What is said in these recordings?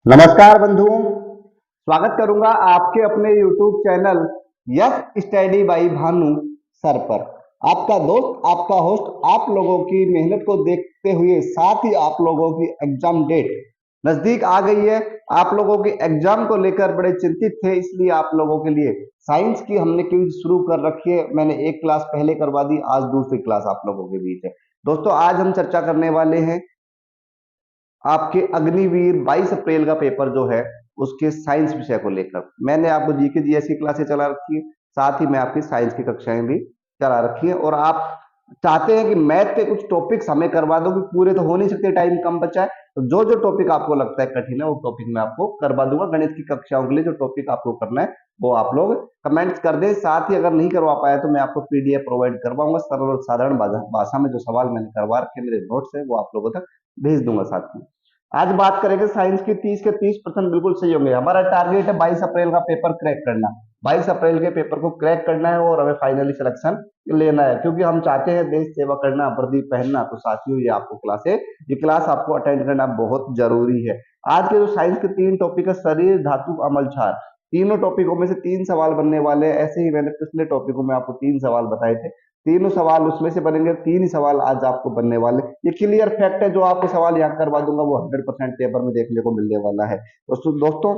नमस्कार बंधुओं, स्वागत करूंगा आपके अपने YouTube channel yes study by Bhanu sir पर। आपका दोस्त, आपका होस्ट, आप लोगों की मेहनत को देखते हुए साथ ही आप लोगों की एग्जाम डेट नजदीक आ गई है। आप लोगों की एग्जाम को लेकर बड़े चिंतित थे, इसलिए आप लोगों के लिए साइंस की हमने क्विज शुरू कर रखी है। मैंने एक क्लास पहले करवा दी, आज दूसरी क्लास आप लोगों के बीच है। दोस्तों, आज हम चर्चा करने वाले हैं आपके अग्निवीर 22 अप्रैल का पेपर जो है उसके साइंस विषय को लेकर। मैंने आपको जीके जीएस की क्लासें चला रखी है, साथ ही मैं आपकी साइंस की कक्षाएं भी चला रखी है। और आप चाहते हैं कि मैथ के कुछ टॉपिक्स हमें करवा दो, कि पूरे तो हो नहीं सकते, टाइम कम बचा है। तो जो जो टॉपिक आपको लगता है कठिन है वो टॉपिक मैं आपको करवा दूंगा। गणित की कक्षाओं के लिए जो टॉपिक आपको करना है वो आप लोग कमेंट्स कर दें। साथ ही अगर नहीं करवा पाया तो मैं आपको पीडीएफ प्रोवाइड करवाऊंगा, सरल और साधारण भाषा में। जो सवाल मैंने करवा रखे मेरे नोट्स है वो आप लोगों तक भेज दूंगा। साथ में आज बात करेंगे साइंस की। 30 के 30% बिल्कुल सही होंगे। हमारा टारगेट है 22 अप्रैल का पेपर क्रैक करना। 22 अप्रैल के पेपर को क्रैक करना है और हमें फाइनली सिलेक्शन लेना है, क्योंकि हम चाहते हैं देश सेवा करना, वर्दी पहनना। तो साथियों, ये आपको ये क्लास आपको अटेंड करना बहुत जरूरी है। आज के जो साइंस के 3 टॉपिक है, शरीर, धातु, अमल, क्षार। तीनों टॉपिकों में से 3 सवाल बनने वाले हैं। ऐसे ही मैंने पिछले टॉपिकों में आपको 3 सवाल बताए थे, तीनों सवाल उसमें से बनेंगे। 3 ही सवाल आज आपको बनने वाले। ये क्लियर फैक्ट है, जो आपको सवाल यहाँ करवा दूंगा वो 100% पेपर में देखने को मिलने वाला है। दोस्तों,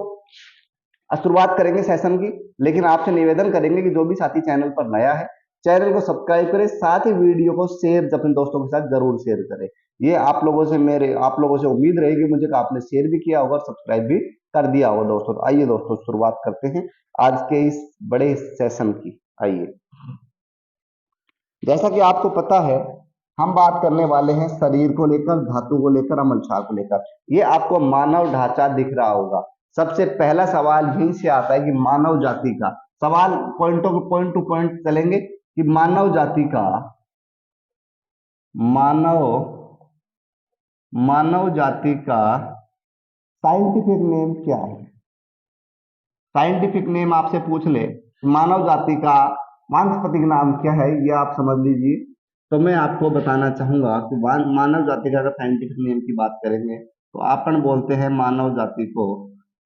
शुरुआत करेंगे सेशन की, लेकिन आपसे निवेदन करेंगे कि जो भी साथी चैनल पर नया है, चैनल को सब्सक्राइब करें, साथ ही वीडियो को शेयर अपने दोस्तों के साथ जरूर शेयर करें। ये आप लोगों से उम्मीद रहेगी मुझे कि आपने शेयर भी किया होगा और सब्सक्राइब भी कर दिया होगा। दोस्तों, आइए दोस्तों शुरुआत करते हैं आज के इस बड़े सेशन की। आइए, जैसा कि आपको पता है, हम बात करने वाले हैं शरीर को लेकर, धातु को लेकर, अमल क्षार को लेकर। ये आपको मानव ढांचा दिख रहा होगा। सबसे पहला सवाल यहीं से आता है कि मानव जाति का सवाल। पॉइंट टू पॉइंट चलेंगे कि मानव मानव जाति का साइंटिफिक नेम क्या है। साइंटिफिक नेम आपसे पूछ ले, मानव जाति का वानस्पतिक नाम क्या है, ये आप समझ लीजिए। तो मैं आपको बताना चाहूंगा कि मानव जाति का अगर साइंटिफिक नेम की बात करेंगे तो अपन बोलते हैं मानव जाति को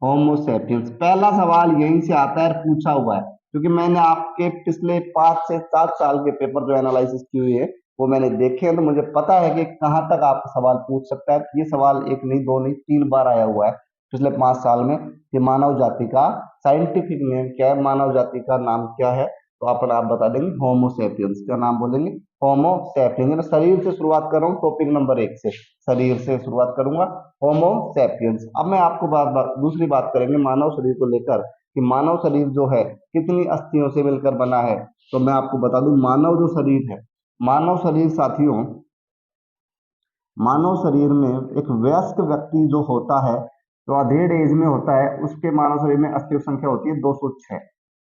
होमो सेपियंस। पहला सवाल यहीं से आता है, पूछा हुआ है, क्योंकि मैंने आपके पिछले 5 से 7 साल के पेपर जो एनालिसिस की हुई है वो मैंने देखे हैं। तो मुझे पता है कि कहाँ तक आपका सवाल पूछ सकता है। ये सवाल एक नहीं, दो नहीं, 3 बार आया हुआ है पिछले 5 साल में कि मानव जाति का साइंटिफिक नेम क्या है, मानव जाति का नाम क्या है। तो आप बता देंगे होमो सेपियंस। क्या नाम बोलेंगे? होमो सेपियंस। शरीर से शुरुआत कर रहा हूँ, टॉपिक नंबर 1 से शरीर से शुरुआत करूंगा, होमो सेपियंस। अब मैं आपको दूसरी बात करेंगे मानव शरीर को लेकर कि मानव शरीर जो है कितनी अस्थियों से मिलकर बना है। तो मैं आपको बता दूं, मानव जो शरीर है, मानव शरीर साथियों, मानव शरीर में एक वयस्क व्यक्ति जो होता है, तो अधेड़ एज में होता है, उसके मानव शरीर में अस्थियों की संख्या होती है 206।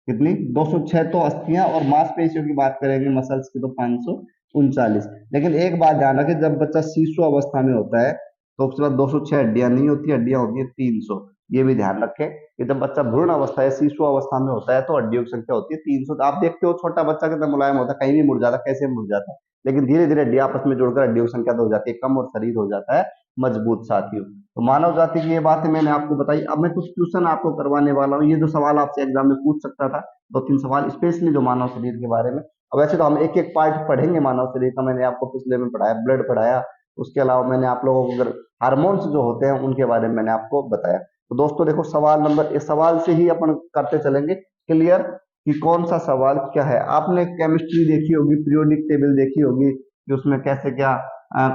कितनी? 206 तो अस्थियां। और मांसपेशियों की बात करेंगे, मसल्स की, तो 539। लेकिन एक बात ध्यान रखें, जब बच्चा शिशु अवस्था में होता है तो उसके बाद 206 हड्डियां नहीं होती, हड्डियां होती है 300। ये भी ध्यान रखें कि जब बच्चा भ्रूण अवस्था या शिशु अवस्था में होता है तो हड्डियों की संख्या होती है 300। तो आप देखते हो छोटा बच्चा कितना मुलायम होता है, कहीं भी मुड़ जाता है, कैसे मुड़ जाता है, लेकिन धीरे धीरे हड्डियां आपस में जुड़कर हड्डियों की संख्या तो हो जाती है कम और शरीर हो जाता है मजबूत। साथियों, तो मानव जाति की ये बात है, मैंने आपको बताई। अब मैं कुछ क्वेश्चन आपको करवाने वाला हूँ। ये जो सवाल आपसे एग्जाम में पूछ सकता था, 2-3 सवाल स्पेशली जो मानव शरीर के बारे में। अब वैसे तो हम एक एक पार्ट पढ़ेंगे मानव शरीर का, मैंने आपको पिछले में पढ़ाया, ब्लड पढ़ाया, उसके अलावा मैंने आप लोगों को अगर हार्मोन्स जो होते हैं उनके बारे में मैंने आपको बताया। तो दोस्तों देखो, सवाल नंबर, इस सवाल से ही अपन करते चलेंगे क्लियर कि कौन सा सवाल क्या है। आपने केमिस्ट्री देखी होगी, पीरियोडिक टेबल देखी होगी कि उसमें कैसे क्या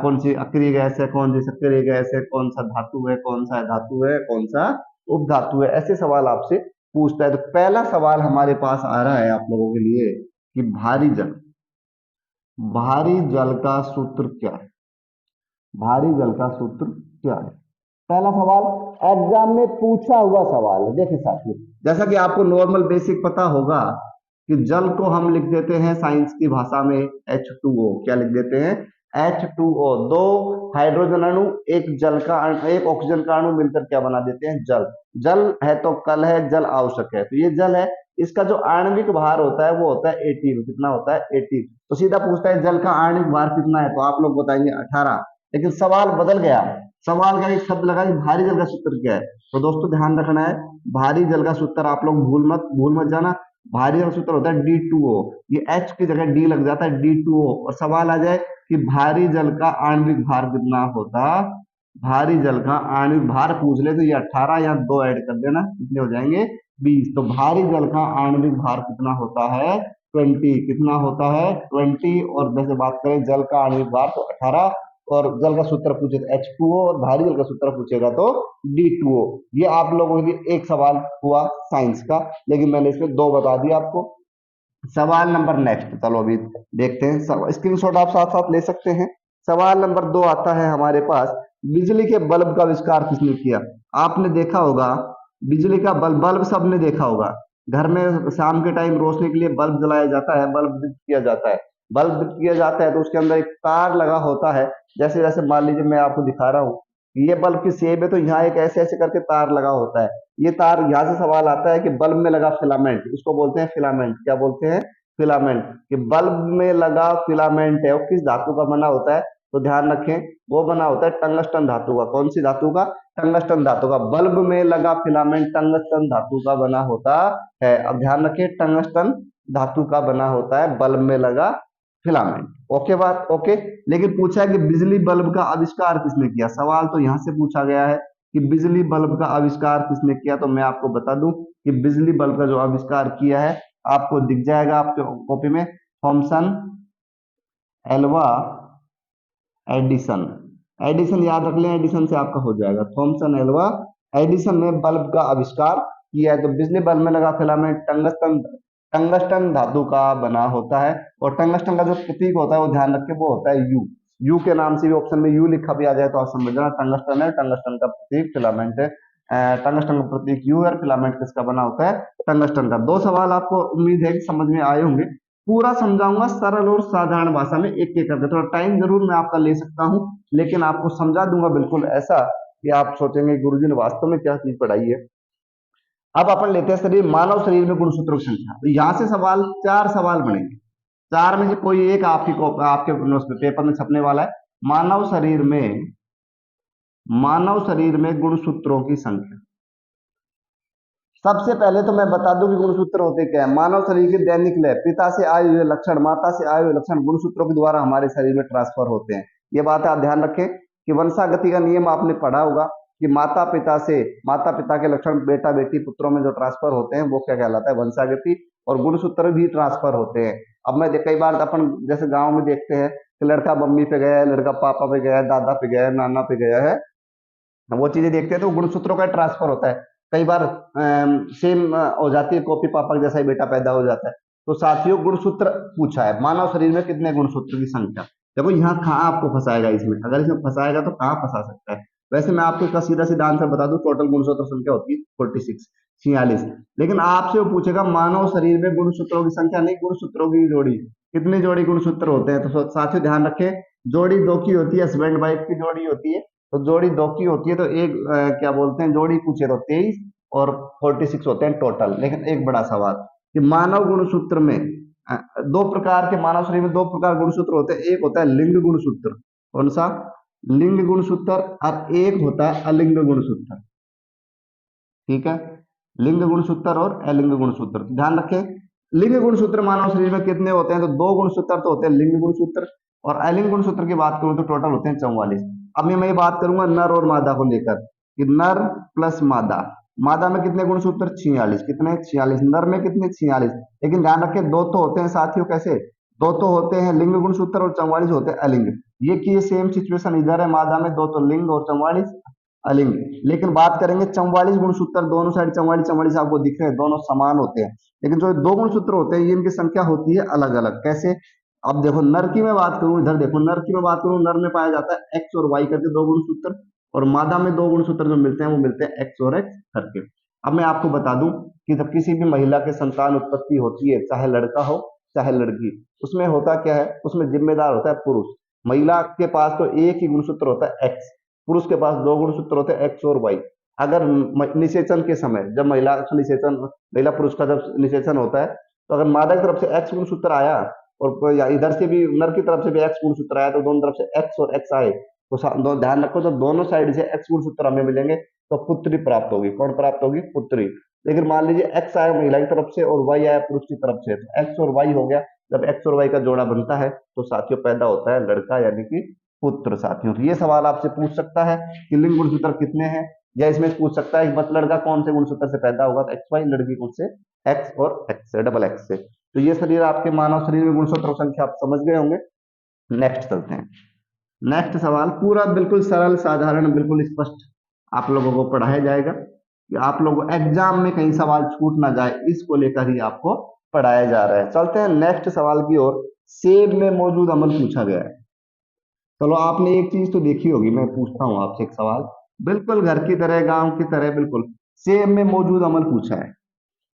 कौन सी अक्रिय गैस है, कौन सी सक्रिय गैस है, कौन सा धातु है, कौन सा धातु है, कौन सा उपधातु है, ऐसे सवाल आपसे पूछता है। तो पहला सवाल हमारे पास आ रहा है आप लोगों के लिए कि भारी जल का सूत्र क्या है। भारी जल का सूत्र क्या है? पहला सवाल एग्जाम में पूछा हुआ सवाल है। देखिए साथियों, जैसा कि आपको नॉर्मल बेसिक पता होगा कि जल को हम लिख देते हैं साइंस की भाषा में H2O। क्या लिख देते हैं? H2O। दो हाइड्रोजन अणु, एक जल का एक ऑक्सीजन का अणु मिलकर क्या बना देते हैं? जल। जल है तो कल है, जल आवश्यक है, तो ये जल है। इसका जो आणविक भार होता है वो होता है 18। कितना होता है? 18। तो सीधा पूछता है जल का आणविक भार कितना है, तो आप लोग बताएंगे 18। लेकिन सवाल बदल गया। सवाल का एक शब्द लगा कि भारी जल का सूत्र क्या है। तो दोस्तों ध्यान रखना है, भारी जल का सूत्र आप लोग भूल मत जाना। भारी जल का सूत्र होता है D2O। ये H की जगह D लग जाता है, D2O। और सवाल आ जाए कि भारी जल का आणविक भार कितना होता, भारी जल का आणविक भार पूछ ले तो ये 18 या 2 ऐड कर देना, कितने हो जाएंगे 20। तो भारी जल का आणविक भार कितना होता है 20। कितना होता है 20। और जैसे बात करें जल का आणविक भार तो 18। और जल का सूत्र पूछे तो H2O, और भारी जल का सूत्र पूछेगा तो D2O। ये आप लोगों के लिए एक सवाल हुआ साइंस का, लेकिन मैंने इसमें 2 बता दिया आपको। सवाल नंबर नेक्स्ट, चलो अभी देखते हैं। स्क्रीनशॉट आप साथ साथ ले सकते हैं। सवाल नंबर 2 आता है हमारे पास, बिजली के बल्ब का आविष्कार किसने किया। आपने देखा होगा बिजली का बल्ब सबने देखा होगा। घर में शाम के टाइम रोशनी के लिए बल्ब जलाया जाता है, बल्ब दीप्त किया जाता है। बल्ब दीप्त किया जाता है तो उसके अंदर एक तार लगा होता है। जैसे जैसे मान लीजिए मैं आपको दिखा रहा हूँ, ये बल्ब की सेप है तो यहाँ एक ऐसे ऐसे करके तार लगा होता है। ये तार, यहाँ से सवाल आता है कि बल्ब में लगा फिलामेंट, इसको बोलते हैं फिलामेंट। क्या बोलते हैं, फिलामेंट। कि बल्ब में लगा फिलामेंट है वो किस धातु का बना होता है, तो ध्यान रखें वो बना होता है टंगस्टन धातु का। कौन सी धातु का, टंगस्टन धातु का। बल्ब में लगा फिलामेंट टंगस्टन धातु का बना होता है। अब ध्यान रखिए टंगस्टन धातु का बना होता है बल्ब में लगा फिलामेंट। ओके बात, ओके। लेकिन पूछा है कि बिजली बल्ब का आविष्कार किसने किया। सवाल तो यहां से पूछा गया है कि बिजली बल्ब का आविष्कार किसने किया। तो मैं आपको बता दूं कि बिजली बल्ब का जो आविष्कार किया है आपको दिख जाएगा आपके कॉपी में, थॉमसन एल्वा एडिसन। एडिसन याद रख लें, एडिसन से आपका हो जाएगा। थॉमसन एल्वा एडिसन ने बल्ब का आविष्कार किया है। तो बिजली बल्ब में लगा फिलामेंट टंगस्टन टंगस्टन धातु का बना होता है। और टंगस्टन का जो प्रतीक होता है वो ध्यान रखें वो होता है यू। यू के नाम से भी ऑप्शन में यू लिखा भी आ जाए तो आप समझ जाना टंगस्टन है। टंगस्टन का प्रतीक फिलामेंट है। टंगस्टन का प्रतीक यू है और फिलामेंट किसका बना होता है, टंगस्टन का। 2 सवाल आपको उम्मीद है कि समझ में आए होंगे। पूरा समझाऊंगा सरल और साधारण भाषा में, एक एक करके। थोड़ा टाइम जरूर मैं आपका ले सकता हूं, लेकिन आपको समझा दूंगा बिल्कुल ऐसा कि आप सोचेंगे गुरुजी ने वास्तव में क्या चीज पढ़ाई है। अब अपन लेते हैं शरीर, मानव शरीर में गुणसूत्रों की संख्या। तो यहां से सवाल 4 सवाल बनेंगे। 4 में से कोई एक आपके पेपर में छपने वाला है। मानव शरीर में गुणसूत्रों की संख्या। सबसे पहले तो मैं बता दूं कि गुणसूत्र होते क्या है। मानव शरीर के दैनिक लय, पिता से आए हुए लक्षण, माता से आए हुए लक्षण गुणसूत्रों के द्वारा हमारे शरीर में ट्रांसफर होते हैं। ये बात आप ध्यान रखें कि वंशागति का नियम आपने पढ़ा होगा कि माता पिता के लक्षण बेटा बेटी पुत्रों में जो ट्रांसफर होते हैं वो क्या कहलाता है, वंशागति। और गुणसूत्र भी ट्रांसफर होते हैं। अब मैं कई बार अपन जैसे गाँव में देखते हैं कि लड़का मम्मी पे गया है, लड़का पापा पे गया है, दादा पे गया है, नाना पे गया है, वो चीजें देखते हैं तो गुणसूत्रों का ट्रांसफर होता है। कई बार सेम हो जाती है, कॉपी पापा जैसा ही बेटा पैदा हो जाता है। तो साथियों गुणसूत्र पूछा है, मानव शरीर में कितने गुणसूत्र की संख्या। देखो यहाँ कहाँ आपको फंसाएगा इसमें, अगर इसमें फंसाएगा तो कहाँ फंसा सकता है। वैसे मैं आपको इसका सीधा सीधा आंसर बता दूं, टोटल गुणसूत्र संख्या होती है 46, 46। लेकिन आपसे वो पूछेगा मानव शरीर में गुणसूत्रों की संख्या, नहीं गुणसूत्रों की जोड़ी, कितनी जोड़ी गुणसूत्र होते हैं। तो साथियों ध्यान रखें, जोड़ी 2 की होती है, हस्बैंड वाइफ की जोड़ी होती है। तो जोड़ी 2 की होती है तो एक क्या बोलते हैं, जोड़ी पूछे तो 23 और 46 होते हैं टोटल। लेकिन एक बड़ा सवाल कि मानव गुणसूत्र में 2 प्रकार के, मानव शरीर में 2 प्रकार गुणसूत्र होते हैं। एक होता है लिंग गुणसूत्र, कौन सा, लिंग गुणसूत्र, और एक होता है अलिंग गुणसूत्र। ठीक है, लिंग गुणसूत्र और अलिंग गुणसूत्र। ध्यान रखें लिंग गुणसूत्र मानव शरीर में कितने होते हैं, तो 2 गुणसूत्र तो होते हैं लिंग गुणसूत्र, और अलिंग गुणसूत्र की बात करूं तो टोटल होते हैं 44। अब मैं ये बात करूंगा नर और मादा को लेकर कि नर प्लस मादा, मादा में कितने गुणसूत्र 46, कितने 46, नर में कितने 46। लेकिन ध्यान रखें 2 तो होते हैं साथियों, कैसे 2 तो होते हैं लिंग गुणसूत्र और 44 होते हैं अलिंग। ये की सेम सिचुएशन इधर है, मादा में 2 तो लिंग और 44 अलिंग। लेकिन बात करेंगे 44 गुणसूत्र, दोनों साइड 44 44 आपको दिख रहे हैं, दोनों समान होते हैं। लेकिन जो 2 गुणसूत्र होते हैं ये इनकी संख्या होती है अलग अलग। कैसे, अब देखो नर की मैं बात करूं, इधर देखो नर की मैं बात करूं, नर में पाया जाता है एक्स और वाई करके 2 गुणसूत्र, और मादा में 2 गुणसूत्र जो मिलते हैं वो मिलते हैं एक्स और एक्स करके। अब मैं आपको बता दूं कि जब किसी भी महिला के संतान उत्पत्ति होती है, चाहे लड़का हो चाहे लड़की, उसमें होता क्या है, उसमें जिम्मेदार होता है पुरुष। महिला के पास तो एक ही गुणसूत्र होता है एक्स, पुरुष के पास 2 गुणसूत्र होते हैं एक्स और वाई। अगर निषेचन के समय, जब महिला पुरुष का जब निषेचन होता है, तो अगर मादा की तरफ से एक्स गुणसूत्र आया और इधर से भी नर की तरफ से भी एक्स गुणसूत्र आया, तो दोनों तरफ से एक्स और एक्स आए, तो ध्यान रखो, जब दोनों साइड से x गुणसूत्र हमें मिलेंगे तो पुत्री प्राप्त होगी। कौन प्राप्त होगी? पुत्री। लेकिन मान लीजिए x आया महिला की तरफ से और y आया पुरुष की तरफ से, तो x और y हो गया। जब x और y का जोड़ा बनता है तो साथियों पैदा होता है लड़का यानी कि पुत्र। साथियों तो ये सवाल आपसे पूछ सकता है कि लिंग गुणसूत्र कितने हैं, या इसमें पूछ सकता है कि बस लड़का कौन से गुणसूत्र से पैदा होगा, तो एक्स वाई, लड़की कौन से? एक्स और एक्स से, डबल एक्स से। तो ये शरीर आपके मानव शरीर में गुणसूत्र संख्या आप समझ गए होंगे। नेक्स्ट चलते हैं। नेक्स्ट सवाल पूरा बिल्कुल सरल साधारण बिल्कुल स्पष्ट आप लोगों को पढ़ाया जाएगा कि आप लोगों एग्जाम में कहीं सवाल छूट ना जाए, इसको लेकर ही आपको पढ़ाया जा रहा है। चलते हैं नेक्स्ट सवाल की ओर। सेब में मौजूद अमल पूछा गया है। चलो आपने एक चीज तो देखी होगी, मैं पूछता हूं आपसे एक सवाल, बिल्कुल घर की तरह गांव की तरह बिल्कुल। सेब में मौजूद अमल पूछा है।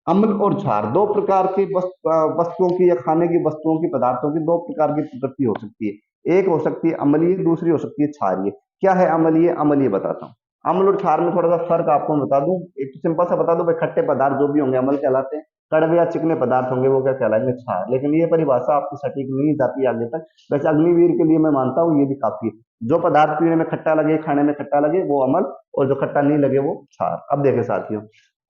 अम्ल और क्षार दो प्रकार की वस्तुओं की या खाने की वस्तुओं की पदार्थों की दो प्रकार की प्रकृति हो सकती है। एक हो सकती है अम्लीय, दूसरी हो सकती है क्षारीय। क्या है अम्लीय? अम्लीय बताता हूँ। अम्ल और क्षार में थोड़ा सा फर्क आपको बता दूं। एक तो सिंपल सा बता दूं भाई, खट्टे पदार्थ जो भी होंगे अम्ल कहलाते हैं, कड़वे या चिकने पदार्थ होंगे वो क्या कहलाएंगे? क्षार। लेकिन ये परिभाषा आपकी सटीक नहीं जाती आगे तक। वैसे अग्निवीर के लिए मैं मानता हूँ ये भी काफी है। जो पदार्थ पीने में खट्टा लगे, खाने में खट्टा लगे, वो अम्ल, और जो खट्टा नहीं लगे वो क्षार। अब देखे साथियों,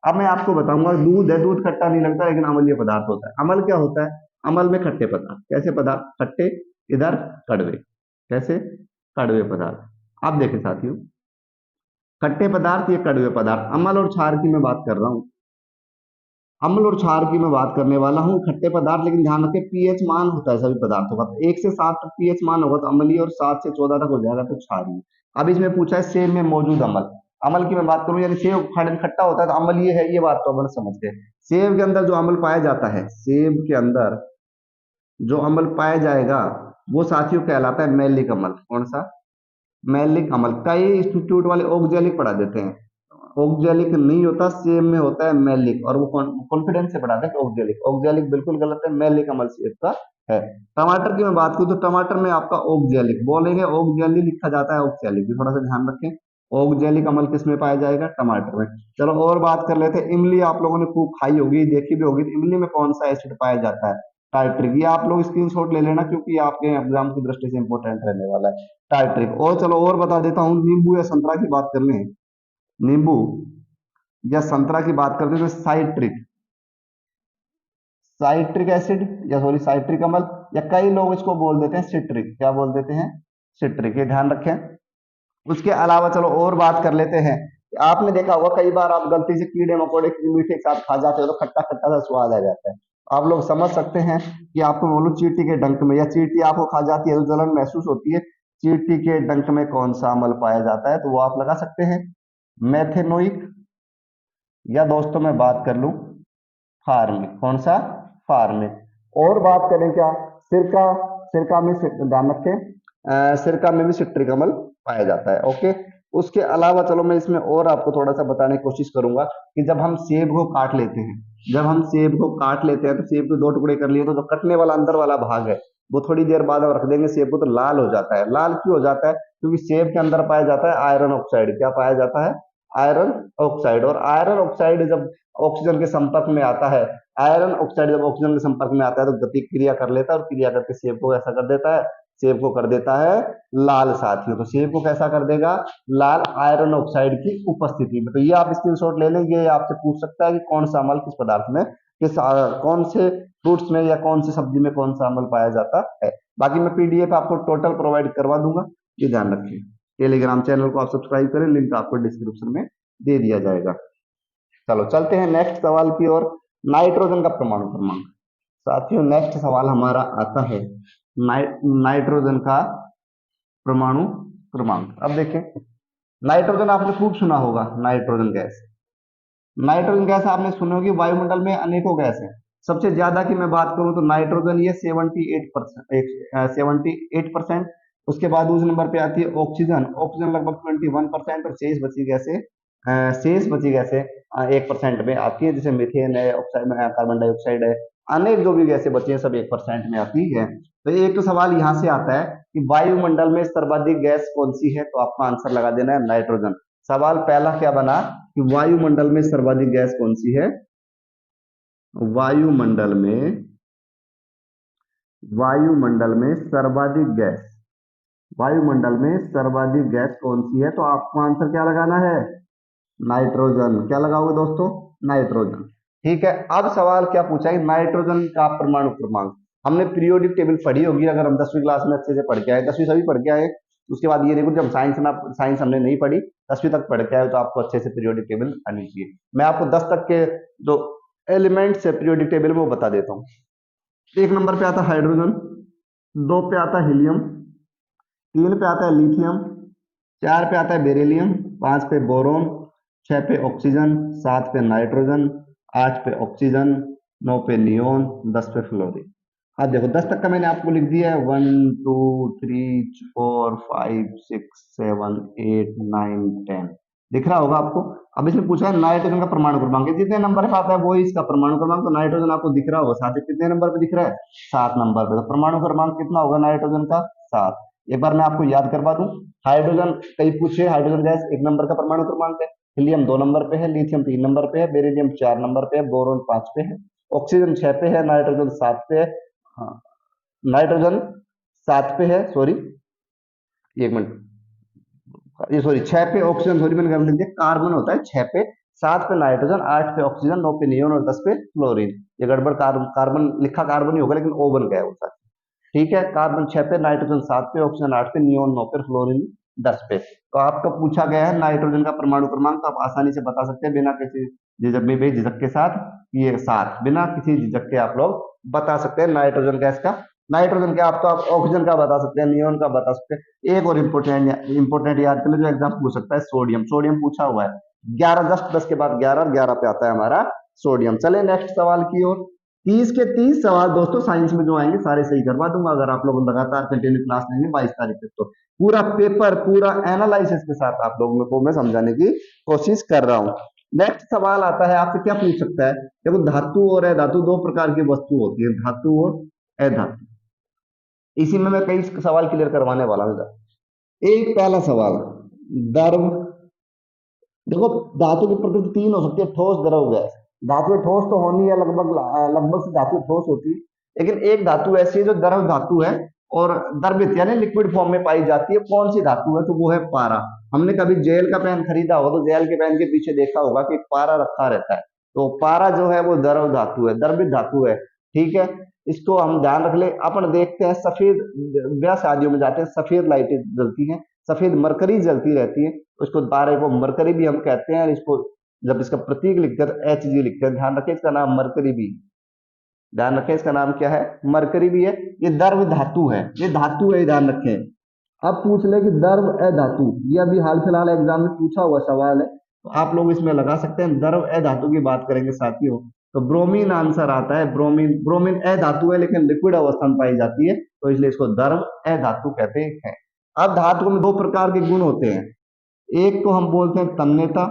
अब मैं आपको बताऊंगा, दूध है, दूध खट्टा नहीं लगता लेकिन अम्लीय पदार्थ होता है। अमल क्या होता है? अमल में खट्टे पदार्थ। कैसे पदार्थ? खट्टे, इधर कड़वे। कैसे? कड़वे पदार्थ। अब देखें साथियों, खट्टे पदार्थ ये कड़वे पदार्थ। अम्ल और क्षार की मैं बात कर रहा हूं, अम्ल और क्षार की मैं बात करने वाला हूं। खट्टे पदार्थ, लेकिन ध्यान रखें पीएच मान होता है सभी पदार्थों का। तो 1 से 7 तक पीएच मान होगा तो अम्लीय, और 7 से 14 तक हो जाएगा तो क्षारीय। अब इसमें पूछा है सेब में मौजूद अमल। अमल की मैं बात करूं, यानी सेब खट्टा होता है तो अम्लीय है, ये बात तो अपन समझ गए। सेब के अंदर जो अम्ल पाया जाता है, सेब के अंदर जो अम्ल पाया जाएगा वो साथियों कहलाता है मैलिक अम्ल। कौन सा? मैलिक अम्ल। कई इंस्टीट्यूट वाले ओक्जेलिक पढ़ा देते हैं, ओक्जेलिक नहीं होता, सेम में होता है मैलिक, और वो कॉन्फिडेंस से पढ़ाते हैं ओक्जेलिक। ओक्जेलिक बिल्कुल गलत है, मैलिक अम्ल सेब का है। टमाटर की मैं बात करूं तो टमाटर में आपका ओक्जेलिक बोलेंगे, ओक्जेली लिखा जाता है, ओक्जेलिक भी थोड़ा सा ध्यान रखें। ओक्जेलिक अम्ल किस में पाया जाएगा? टमाटर में। चलो और बात कर लेते हैं। इमली आप लोगों ने खूब खाई होगी, देखी भी होगी। तो इमली में कौन सा एसिड पाया जाता है? टाइट्रिक। ये आप लोग स्क्रीनशॉट ले लेना क्योंकि आपके एग्जाम की दृष्टि से इंपॉर्टेंट रहने वाला है, टाइट्रिक। और चलो और बता देता हूँ, नींबू या संतरा की बात कर लें, नींबू या संतरा की बात करते हैं तो साइट्रिक, साइट्रिक एसिड, या सॉरी साइट्रिक अम्ल, या कई लोग इसको बोल देते हैं सिट्रिक। क्या बोल देते हैं? सिट्रिक। ये ध्यान रखें। उसके अलावा चलो और बात कर लेते हैं। आपने देखा होगा कई बार आप गलती से कीड़े मकोड़े की मीठे के साथ खा जाते हो तो खट्टा खट्टा सा स्वाद आ जाता है। आप लोग समझ सकते हैं कि आपको बोलूं चींटी के डंक में, या चींटी आपको खा जाती है तो जलन महसूस होती है, चींटी के डंक में कौन सा अम्ल पाया जाता है? तो वो आप लगा सकते हैं मेथेनोइक, या दोस्तों मैं बात कर लूं फार्मिक। कौन सा? फार्मिक। और बात करें क्या? सिरका, सिरका में ध्यान रखें, सिरका में भी सिट्रिक अम्ल पाया जाता है। ओके। उसके अलावा चलो मैं इसमें और आपको थोड़ा सा बताने की कोशिश करूंगा कि जब हम सेब को काट लेते हैं, जब हम सेब को काट लेते हैं तो सेब के दो टुकड़े कर लिए तो जो कटने वाला अंदर वाला भाग है वो थोड़ी देर बाद हम रख देंगे सेब को तो लाल हो जाता है। लाल क्यों हो जाता है? क्योंकि सेब के अंदर पाया जाता है आयरन ऑक्साइड। क्या पाया जाता है? Iron oxide. और आयरन ऑक्साइड जब ऑक्सीजन के संपर्क में आता है, आयरन ऑक्साइड जब ऑक्सीजन के संपर्क में आता है तो गति क्रिया कर लेता है, और क्रिया करके सेब को ऐसा कर देता है, सेब को कर देता है लाल। साथियों तो सेब को कैसा कर देगा? लाल, आयरन ऑक्साइड की उपस्थिति में। तो ये आप स्क्रीनशॉट ले लें, ये आपसे पूछ सकता है कि कौन सा अम्ल किस पदार्थ में, किस कौन से फ्रूट्स में या कौन सी सब्जी में कौन सा अम्ल पाया जाता है। बाकी मैं पीडीएफ आपको टोटल प्रोवाइड करवा दूंगा, ये ध्यान रखिए। टेलीग्राम चैनल को आप सब्सक्राइब करें, लिंक आपको डिस्क्रिप्शन में दे दिया जाएगा। चलो चलते हैं नेक्स्ट सवाल की ओर। नाइट्रोजन का परमाणु क्रमांक। साथियों नेक्स्ट सवाल हमारा आता है नाइट्रोजन का परमाणु क्रमांक। अब देखें, नाइट्रोजन आपने खूब सुना होगा, नाइट्रोजन गैस। नाइट्रोजन गैस आपने सुनी होगी, वायुमंडल में अनेकों गैस है। सबसे ज्यादा की मैं बात करूं तो नाइट्रोजन ये 78%। उसके बाद दूसरे नंबर पे आती है ऑक्सीजन, ऑक्सीजन लगभग 21%, और शेष बची गैसें, शेष बची गैसें 1% में आती है, जैसे मीथेन है, ऑक्साइड में कार्बन डाइऑक्साइड है, अनेक जो भी गैसें बची हैं सब 1% में आती है। तो एक तो सवाल यहाँ से आता है कि वायुमंडल में सर्वाधिक गैस कौन सी है, तो आपका आंसर लगा देना है नाइट्रोजन। सवाल पहला क्या बना कि वायुमंडल में सर्वाधिक गैस कौन सी है? वायुमंडल में, वायुमंडल में सर्वाधिक गैस, वायुमंडल में सर्वाधिक गैस कौन सी है? तो आपको आंसर क्या लगाना है? नाइट्रोजन। क्या लगाओगे दोस्तों? नाइट्रोजन। ठीक है, अब सवाल क्या पूछा है? नाइट्रोजन का परमाणु क्रमांक। हमने पीरियोडिक टेबल पढ़ी होगी, अगर हम 10वीं क्लास में अच्छे से पढ़ के आए, 10वीं सभी पढ़ के आए। उसके बाद ये देखो, जब साइंस हमने नहीं पढ़ी, 10वीं तक पढ़ के आए, तो आपको अच्छे से पीरियोडिक टेबल आनी चाहिए। मैं आपको 10 तक के जो एलिमेंट्स है पीरियोडिक टेबल में वो बता देता हूँ। एक नंबर पे आता है हाइड्रोजन, दो पे आता है हीलियम, तीन पे आता है लिथियम, चार पे आता है बेरिलियम, पांच पे बोरोन, छह पे ऑक्सीजन, सात पे नाइट्रोजन, आठ पे ऑक्सीजन, नौ पे नियोन, 10 पे फ्लोरीन। हाँ देखो, 10 तक का मैंने आपको लिख दिया है, 1 2 3 4 5 6 7 8 9 10। दिख रहा होगा आपको। अब इसमें पूछा है नाइट्रोजन का परमाणु क्रमांक, जितने नंबर पे आता है वो इसका परमाणु क्रमांक। तो नाइट्रोजन आपको दिख रहा होगा साथ ही, कितने नंबर पे दिख रहा है? 7 नंबर पे। तो परमाणु क्रमांक कितना होगा नाइट्रोजन का? 7। एक बार मैं आपको याद करवा दूं, हाइड्रोजन कई पूछे, हाइड्रोजन गैस 1 नंबर का परमाणु क्रमांक है, हीलियम 2 नंबर पे है, लिथियम 3 नंबर पे है, बेरिलियम 4 नंबर पे है, बोरोन 5 पे है, ऑक्सीजन 6 पे है, नाइट्रोजन 7 पे है। हाँ, नाइट्रोजन 7 पे है, सॉरी, एक मिनट, ये सॉरी 6 पे ऑक्सीजन, सॉरी मैंने गलत लिख दिया, कार्बन होता है 6 पे, 7 पे नाइट्रोजन, 8 पे ऑक्सीजन, 9 पे नियोन और 10 पे फ्लोरीन। ये गड़बड़, कार्बन कार्बन लिखा कार्बन ही होगा, लेकिन ओ बन गया है वो। ठीक है, कार्बन 6 पे, नाइट्रोजन 7 पे, ऑक्सीजन 8 पे, नियोन 9 पे, फ्लोरीन 10 पे। तो आपका पूछा गया है नाइट्रोजन का परमाणु क्रमांक, तो आप आसानी से बता सकते हैं बिना किसी झिझक में, बेझिझक के साथ, ये 7, बिना किसी झिझक के आप लोग बता सकते हैं नाइट्रोजन गैस का। नाइट्रोजन का आप ऑक्सीजन का बता सकते हैं, नियोन का बता सकते हैं। एक और इंपोर्टेंट याद कर लो, जो एग्जाम पूछ सकता है, सोडियम। सोडियम पूछा हुआ है 11, जस्ट 10 के बाद 11 और 11 पे आता है हमारा सोडियम। चले नेक्स्ट सवाल की ओर। 30 के 30 सवाल दोस्तों साइंस में जो आएंगे सारे सही करवा दूंगा, अगर आप लोग लगातार कंटिन्यू क्लास लेंगे 22 तारीख तक। तो पूरा पेपर, पूरा एनालिसिस के साथ आप लोगों को मैं समझाने की कोशिश कर रहा हूं। नेक्स्ट सवाल आता है, आपसे क्या पूछ सकता है? देखो, धातु और अधातु दो प्रकार की वस्तु होती है, धातु और अधातु। इसी में मैं कई सवाल क्लियर करवाने वाला हूं। एक पहला सवाल, द्रव। देखो, धातु की प्रकृति तीन हो सकती है, ठोस, द्रव, गैस। धातु में ठोस तो होनी है, लगभग लगभग से धातु ठोस होती है, लेकिन एक धातु ऐसी है जो द्रव धातु है और द्रवित यानी लिक्विड फॉर्म में पाई जाती है। कौन सी धातु है? तो वो है पारा। हमने कभी जेल का पेन खरीदा होगा तो जेल के पेन के पीछे देखा होगा कि पारा रखा रहता है। तो पारा जो है वो द्रव धातु है, द्रवित धातु है। ठीक है, इसको हम ध्यान रख ले। अपन देखते हैं सफेद, ब्याह शादियों में जाते हैं, सफेद लाइटें जलती हैं, सफेद मरकरी जलती रहती है, उसको तारे को मरकरी भी हम कहते हैं। इसको जब इसका प्रतीक लिखते हैं तो एच जी लिखते हैं, ध्यान रखें इसका नाम मरकरी भी, ध्यान रखें इसका नाम क्या है? मरकरी भी है। ये द्रव धातु है, ये धातु है, ध्यान रखें। अब पूछ ले कि द्रव अधातु, ये अभी हाल फिलहाल एग्जाम में पूछा हुआ सवाल है, तो आप लोग इसमें लगा सकते हैं। द्रव अधातु की बात करेंगे साथियों, तो ब्रोमीन आंसर आता है। ब्रोमीन, ब्रोमीन अधातु है लेकिन लिक्विड अवस्था में पाई जाती है, तो इसलिए इसको द्रव अधातु कहते हैं। अब धातु में दो प्रकार के गुण होते हैं, एक को हम बोलते हैं तन्यता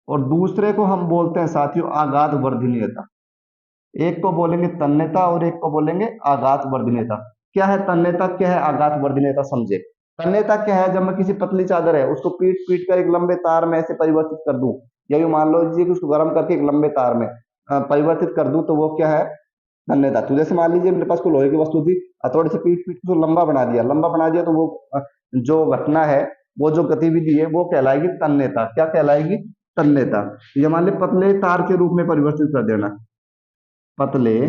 और दूसरे को हम बोलते हैं साथियों आघात वर्धनीयता। एक को बोलेंगे तन्यता और एक को बोलेंगे आघात वर्धनीयता। क्या है तन्यता, क्या है आघात वर्धनीयता, समझे। तन्यता क्या है? जब मैं किसी पतली चादर है उसको पीट पीट कर एक लंबे तार में ऐसे परिवर्तित कर दूं, या यूं मान लो जी कि उसको गर्म करके एक लंबे तार में परिवर्तित कर दूं, तो वो क्या है? तन्यता। तो जैसे मान लीजिए मेरे पास कोई लोहे की वस्तु थी, हथौड़े से पीट पीट उसको लंबा बना दिया, लंबा बना दिया, तो वो जो घटना है, वो जो गतिविधि है, वो कहलाएगी तन्यता। क्या कहलाएगी? तन्यता। ये मान लीजिए पतले तार के रूप में परिवर्तित कर देना, पतले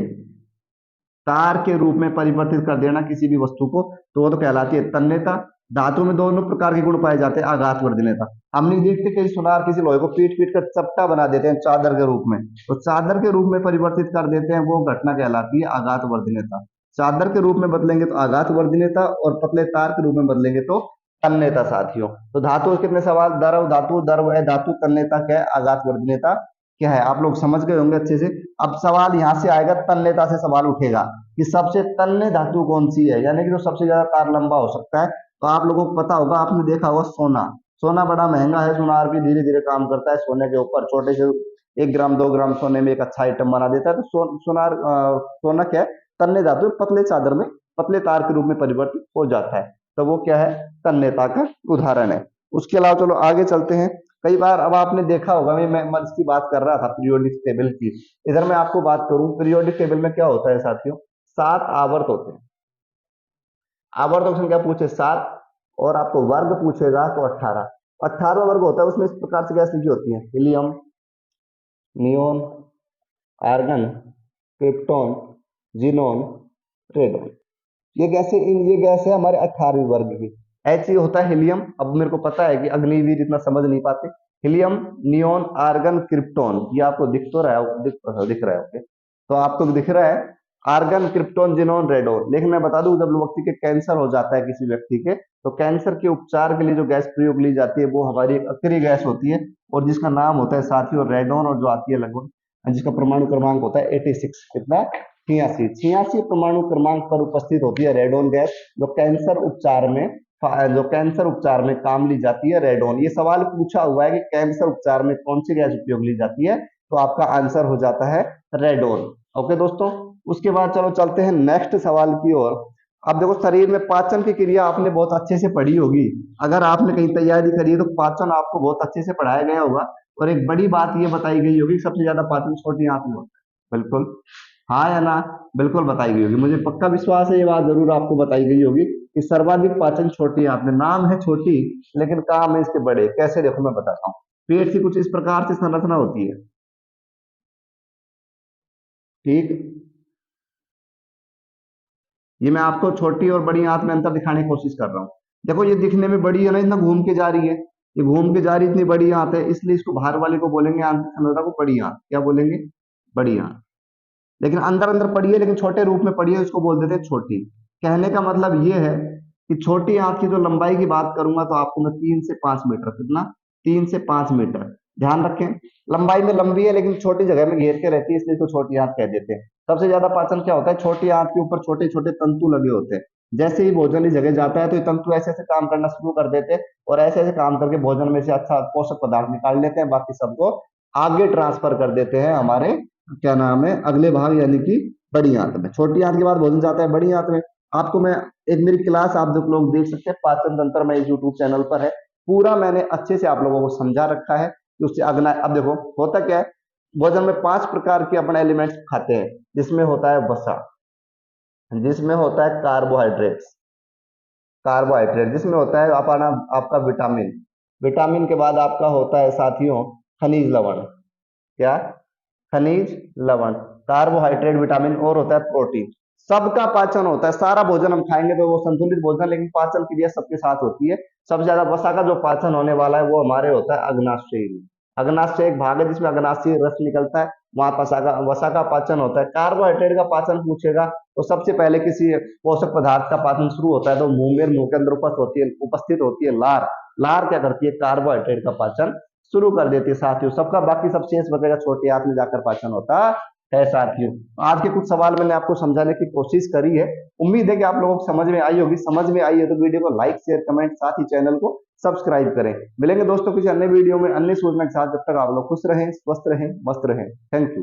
तार के रूप में परिवर्तित कर देना किसी भी वस्तु को, तो वो तो कहलाती है तन्यता। धातु में दोनों प्रकार के गुण पाए जाते हैं, आघात वर्धनीयता। हम नहीं देखते कि सुनार किसी लोहे को पीट पीट कर चपटा बना देते हैं चादर के रूप में, तो चादर के रूप में परिवर्तित कर देते हैं, वो घटना कहलाती है आघात वर्धनीयता। चादर के रूप में बदलेंगे तो आघात वर्धनीयता, और पतले तार के रूप में बदलेंगे तो तन्यता साथियों। तो धातु कितने सवाल? द्रव धातु, द्रव अधातु, तन्यता क्या है, आघात वर्धनीयता क्या है, आप लोग समझ गए होंगे अच्छे से। अब सवाल यहां से आएगा, तन्यता से सवाल उठेगा कि सबसे तन्य धातु कौन सी है, यानी कि जो सबसे ज्यादा तार लंबा हो सकता है। तो आप लोगों को पता होगा, आपने देखा होगा सोना। सोना बड़ा महंगा है, सुनार भी धीरे धीरे काम करता है सोने के ऊपर। छोटे से 1 ग्राम 2 ग्राम सोने में एक अच्छा आइटम बना देता है। तो सुनार सोना क्या है? तन्य धातु, पतले चादर में पतले तार के रूप में परिवर्तित हो जाता है, तो वो क्या है? तन्यता का उदाहरण है। उसके अलावा चलो आगे चलते हैं। कई बार अब आपने देखा होगा, मैं इसकी बात कर रहा था पीरियोडिक टेबल की, इधर मैं आपको बात करूं पीरियोडिक टेबल में क्या होता है साथियों। 7 आवर्त होते हैं। आवर्त ऑप्शन क्या पूछे? 7 और आपको वर्ग पूछेगा तो 18। 18वां वर्ग होता है, उसमें इस प्रकार से गैस लिखी होती है, helium, neon, argon, krypton, xenon, radon. ये गैस है हमारे 18वीं वर्ग की। एच ये होता है हीलियम। अब मेरे को पता है कि अग्निवीर इतना समझ नहीं पाते। हीलियम, नियोन, आर्गन, क्रिप्टॉन, ये आपको दिख तो रहा है, दिख रहा है ओके, तो आपको दिख रहा है आर्गन, क्रिप्टॉन, जिनोन, रेडोन। लेकिन मैं बता दूं, जब व्यक्ति के कैंसर हो जाता है किसी व्यक्ति के, तो कैंसर के उपचार के लिए जो गैस प्रयोग ली जाती है वो हमारी एक अक्रिय गैस होती है, और जिसका नाम होता है साथियों रेडोन, और जो आती है लगभग, जिसका परमाणु क्रमांक होता है 86, कितना, 86 परमाणु क्रमांक पर उपस्थित होती है रेडोन गैस, जो कैंसर उपचार में काम ली जाती है रेडोन। ये सवाल पूछा हुआ है कि कैंसर उपचार में कौन सी गैस उपयोग ली जाती है, तो आपका आंसर हो जाता है रेडोन। ओके दोस्तों, उसके बाद चलो चलते हैं नेक्स्ट सवाल की ओर। अब देखो, शरीर में पाचन की क्रिया आपने बहुत अच्छे से पढ़ी होगी, अगर आपने कहीं तैयारी करी है तो पाचन आपको बहुत अच्छे से पढ़ाया गया होगा, और एक बड़ी बात ये बताई गई होगी, सबसे ज्यादा पाचन छोटी आंत में होता है। बिल्कुल, हाँ या ना, बिल्कुल बताई गई होगी, मुझे पक्का विश्वास है ये बात जरूर आपको बताई गई होगी कि सर्वाधिक पाचन छोटी आंत में। नाम है छोटी, लेकिन काम है इसके बड़े। कैसे, देखो मैं बताता हूँ। पेट की कुछ इस प्रकार से संरचना होती है, ठीक। ये मैं आपको छोटी और बड़ी आंत में अंतर दिखाने की कोशिश कर रहा हूँ। देखो ये दिखने में बड़ी है ना, इतना घूम के जा रही है, ये घूम के जा रही इतनी बड़ी आंत है, इसलिए इसको बाहर वाले को बोलेंगे आंतरिक संरचना को बड़ी आंत। क्या बोलेंगे, बड़ी आंत। लेकिन अंदर अंदर पड़ी है, लेकिन छोटे रूप में पड़ी है, इसको बोल देते हैं छोटी। कहने का मतलब ये है कि छोटी आंत की जो लंबाई की बात करूंगा तो आपको मैं 3 से 5 मीटर, कितना, 3 से 5 मीटर, ध्यान रखें। लंबाई में लंबी है लेकिन छोटी जगह में घेर के रहती है, इसलिए इसको छोटी आंत कह देते हैं। सबसे ज्यादा पाचन क्या होता है, छोटी आंत के ऊपर छोटे छोटे तंतु लगे होते हैं। जैसे ही भोजन इस जगह जाता है तो ये तंतु ऐसे ऐसे काम करना शुरू कर देते हैं, और ऐसे ऐसे काम करके भोजन में से अच्छा पोषक पदार्थ निकाल लेते हैं, बाकी सबको आगे ट्रांसफर कर देते हैं हमारे, क्या नाम है, अगले भाग, यानी कि बड़ी आंत में। छोटी आंत के बाद भोजन जाता है बड़ी आंत में। आपको मैं, एक मेरी क्लास आप जो लोग देख सकते हैं, पाचन तंत्र में, यूट्यूब चैनल पर है, पूरा मैंने अच्छे से आप लोगों को समझा रखा है कि उससे अगला। अब देखो होता क्या है, भोजन में 5 प्रकार के अपने एलिमेंट्स खाते हैं, जिसमें होता है वसा, जिसमें होता है कार्बोहाइड्रेट्स, जिसमें होता है अपना आपका विटामिन, विटामिन के बाद आपका होता है साथियों खनिज लवण। क्या, खनिज लवण, कार्बोहाइड्रेट, विटामिन, और होता है प्रोटीन। सबका पाचन होता है, सारा भोजन हम खाएंगे तो वो संतुलित भोजन, लेकिन पाचन क्रिया सबके साथ होती है। सबसे ज्यादा वसा का जो पाचन होने वाला है वो हमारे होता है अग्नाशय में। अग्नाशय एक भाग है जिसमें अग्नाशय रस निकलता है, वहां वसा का पाचन होता है। कार्बोहाइड्रेट का पाचन पूछेगा तो सबसे पहले किसी पोषक पदार्थ का पाचन शुरू होता है तो मुंह के अंदर उपस्थित होती है लार। लार क्या करती है, कार्बोहाइड्रेट का पाचन शुरू कर देती है साथियों। सबका बाकी सब शेष बचेगा छोटे आंत में जाकर पाचन होता है साथियों। आज के कुछ सवाल मैंने आपको समझाने की कोशिश करी है, उम्मीद है कि आप लोगों को समझ में आई होगी। समझ में आई है तो वीडियो को लाइक, शेयर, कमेंट, साथ ही चैनल को सब्सक्राइब करें। मिलेंगे दोस्तों किसी अन्य वीडियो में अन्य सूचना के साथ, जब तक आप लोग खुश रहें, स्वस्थ रहें, मस्त रहें। Thank you.